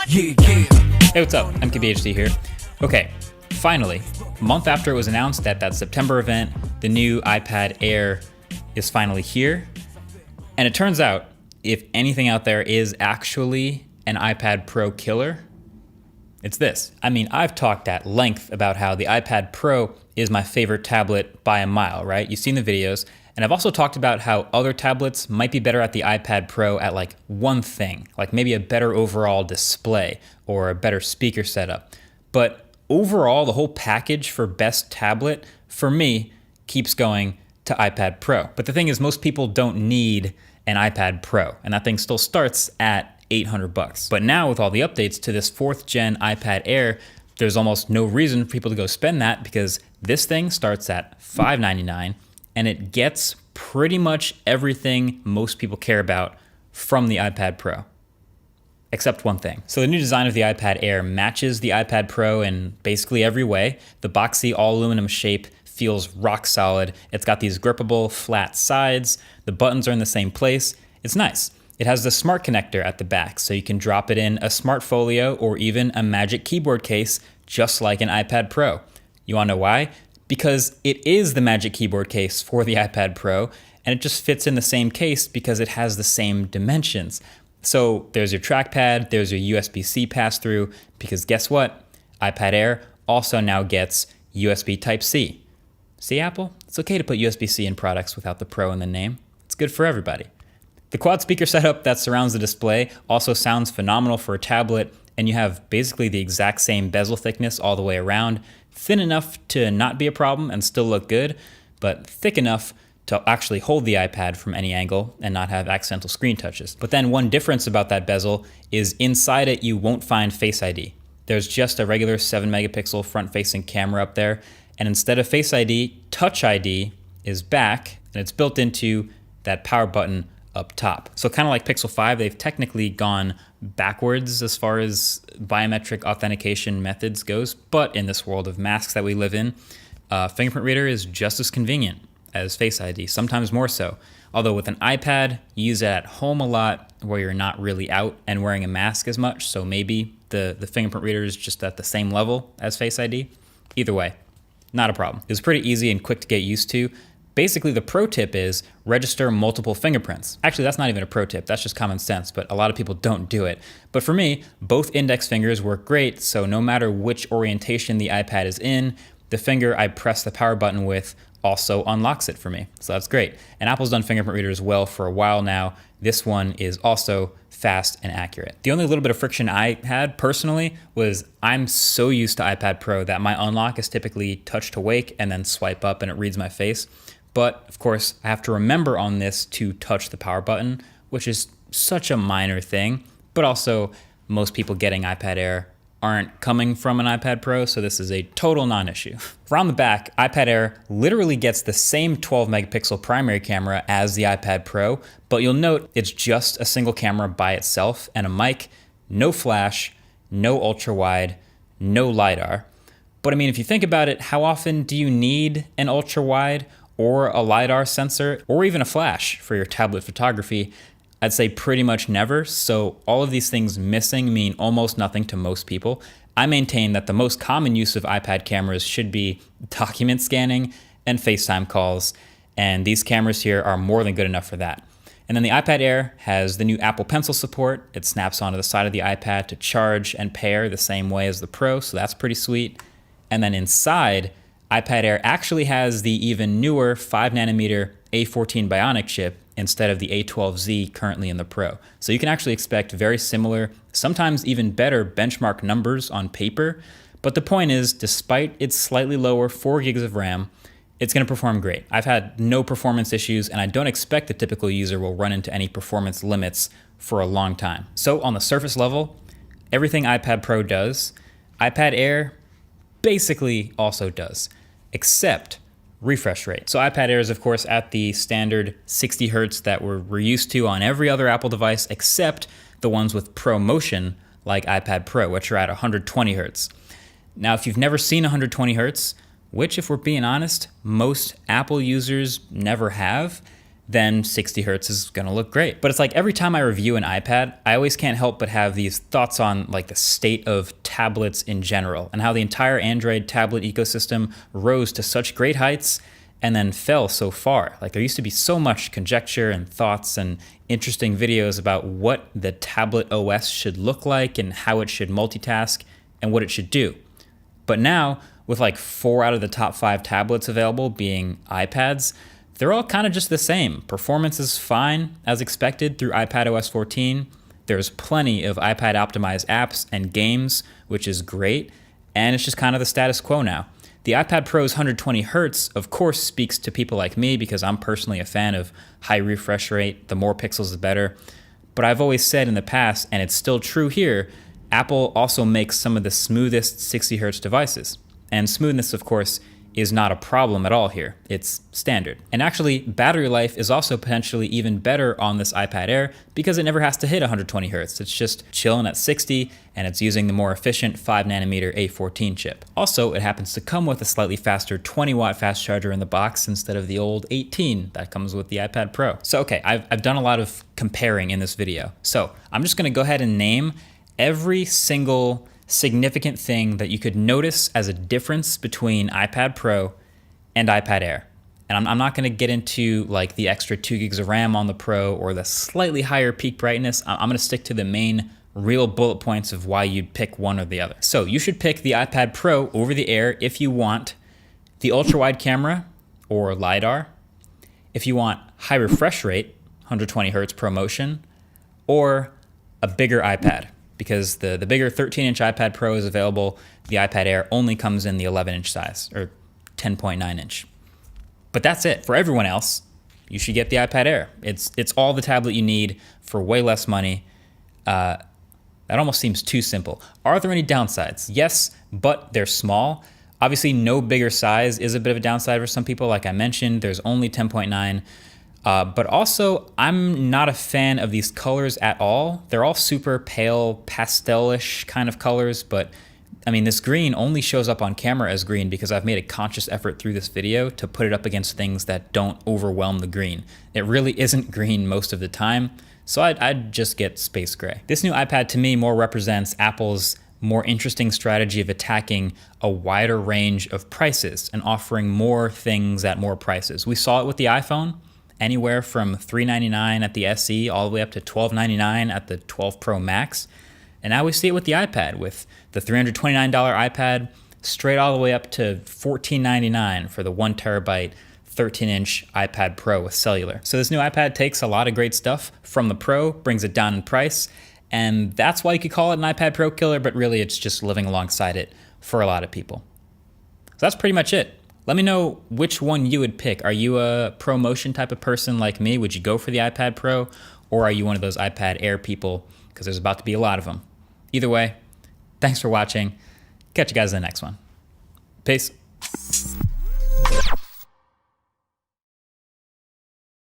Yeah, yeah. Hey, what's up? MKBHD here. Okay, finally, a month after it was announced at that September event, the new iPad Air is finally here. And it turns out, if anything out there is actually an iPad Pro killer, it's this. I mean, I've talked at length about how the iPad Pro is my favorite tablet by a mile, right? You've seen the videos. And I've also talked about how other tablets might be better at the iPad Pro at like one thing, like maybe a better overall display or a better speaker setup. But overall, the whole package for best tablet, for me, keeps going to iPad Pro. But the thing is, most people don't need an iPad Pro, and that thing still starts at $800. But now with all the updates to this 4th gen iPad Air, there's almost no reason for people to go spend that because this thing starts at $599 and it gets pretty much everything most people care about from the iPad Pro, except one thing. So the new design of the iPad Air matches the iPad Pro in basically every way. The boxy all aluminum shape feels rock solid. It's got these grippable flat sides. The buttons are in the same place. It's nice. It has the smart connector at the back, so you can drop it in a smart folio or even a Magic Keyboard case, just like an iPad Pro. You wanna know why? Because it is the Magic Keyboard case for the iPad Pro, and it just fits in the same case because it has the same dimensions. So there's your trackpad, there's your USB-C pass-through, because guess what? iPad Air also now gets USB Type-C. See, Apple? It's okay to put USB-C in products without the Pro in the name. It's good for everybody. The quad speaker setup that surrounds the display also sounds phenomenal for a tablet, and you have basically the exact same bezel thickness all the way around, thin enough to not be a problem and still look good, but thick enough to actually hold the iPad from any angle and not have accidental screen touches. But then one difference about that bezel is inside it you won't find Face ID. There's just a regular 7 megapixel front-facing camera up there, and instead of Face ID, Touch ID is back, and it's built into that power button up top. So kind of like Pixel 5, they've technically gone backwards as far as biometric authentication methods goes, but in this world of masks that we live in, fingerprint reader is just as convenient as Face ID, sometimes more so. Although with an iPad, you use it at home a lot where you're not really out and wearing a mask as much, so maybe the fingerprint reader is just at the same level as Face ID. Either way, not a problem. It was pretty easy and quick to get used to. Basically, the pro tip is register multiple fingerprints. Actually, that's not even a pro tip, that's just common sense, but a lot of people don't do it. But for me, both index fingers work great, so no matter which orientation the iPad is in, the finger I press the power button with also unlocks it for me. So that's great. And Apple's done fingerprint readers well for a while now. This one is also fast and accurate. The only little bit of friction I had personally was I'm so used to iPad Pro that my unlock is typically touch to wake and then swipe up and it reads my face. But of course, I have to remember on this to touch the power button, which is such a minor thing, but also most people getting iPad Air aren't coming from an iPad Pro, so this is a total non-issue. Around the back, iPad Air literally gets the same 12 megapixel primary camera as the iPad Pro, but you'll note it's just a single camera by itself and a mic, no flash, no ultra wide, no LiDAR. But I mean, if you think about it, how often do you need an ultra wide or a LiDAR sensor, or even a flash for your tablet photography? I'd say pretty much never, so all of these things missing mean almost nothing to most people. I maintain that the most common use of iPad cameras should be document scanning and FaceTime calls, and these cameras here are more than good enough for that. And then the iPad Air has the new Apple Pencil support. It snaps onto the side of the iPad to charge and pair the same way as the Pro, so that's pretty sweet. And then inside, iPad Air actually has the even newer 5nm A14 Bionic chip instead of the A12Z currently in the Pro. So you can actually expect very similar, sometimes even better benchmark numbers on paper. But the point is, despite its slightly lower 4 gigs of RAM, it's gonna perform great. I've had no performance issues, and I don't expect the typical user will run into any performance limits for a long time. So on the surface level, everything iPad Pro does, iPad Air basically also does, except refresh rate. So iPad Air is of course at the standard 60 Hertz that we're used to on every other Apple device, except the ones with Pro Motion like iPad Pro, which are at 120 Hertz. Now, if you've never seen 120 Hertz, which if we're being honest, most Apple users never have, then 60 hertz is gonna look great. But it's like every time I review an iPad, I always can't help but have these thoughts on like the state of tablets in general and how the entire Android tablet ecosystem rose to such great heights and then fell so far. Like there used to be so much conjecture and thoughts and interesting videos about what the tablet OS should look like and how it should multitask and what it should do. But now, with like 4 out of the top 5 tablets available being iPads, they're all kind of just the same. Performance is fine, as expected, through iPadOS 14. There's plenty of iPad-optimized apps and games, which is great, and it's just kind of the status quo now. The iPad Pro's 120 hertz, of course, speaks to people like me because I'm personally a fan of high refresh rate. The more pixels, the better. But I've always said in the past, and it's still true here, Apple also makes some of the smoothest 60 hertz devices. And smoothness, of course, is not a problem at all here. It's standard. And actually, battery life is also potentially even better on this iPad Air because it never has to hit 120 hertz. It's just chilling at 60, and it's using the more efficient 5nm A14 chip. Also, it happens to come with a slightly faster 20-watt fast charger in the box instead of the old 18 that comes with the iPad Pro. So okay, I've done a lot of comparing in this video. So I'm just gonna go ahead and name every single significant thing that you could notice as a difference between iPad Pro and iPad Air. And I'm not gonna get into like the extra 2 gigs of RAM on the Pro or the slightly higher peak brightness. I'm gonna stick to the main real bullet points of why you'd pick one or the other. So you should pick the iPad Pro over the Air if you want the ultra-wide camera or LiDAR, if you want high refresh rate, 120 hertz ProMotion, or a bigger iPad. Because the bigger 13-inch iPad Pro is available, the iPad Air only comes in the 11-inch size, or 10.9-inch. But that's it. For everyone else, you should get the iPad Air. It's all the tablet you need for way less money. That almost seems too simple. Are there any downsides? Yes, but they're small. Obviously, no bigger size is a bit of a downside for some people. Like I mentioned, there's only 10.9. But also, I'm not a fan of these colors at all. They're all super pale, pastel-ish kind of colors, but I mean, this green only shows up on camera as green because I've made a conscious effort through this video to put it up against things that don't overwhelm the green. It really isn't green most of the time, so I'd just get space gray. This new iPad to me more represents Apple's more interesting strategy of attacking a wider range of prices and offering more things at more prices. We saw it with the iPhone. Anywhere from $399 at the SE all the way up to $1299 at the 12 Pro Max. And now we see it with the iPad, with the $329 iPad straight all the way up to $1499 for the 1 terabyte 13-inch iPad Pro with cellular. So this new iPad takes a lot of great stuff from the Pro, brings it down in price, and that's why you could call it an iPad Pro killer, but really it's just living alongside it for a lot of people. So that's pretty much it. Let me know which one you would pick. Are you a ProMotion type of person like me? Would you go for the iPad Pro? Or are you one of those iPad Air people? Because there's about to be a lot of them. Either way, thanks for watching. Catch you guys in the next one. Peace.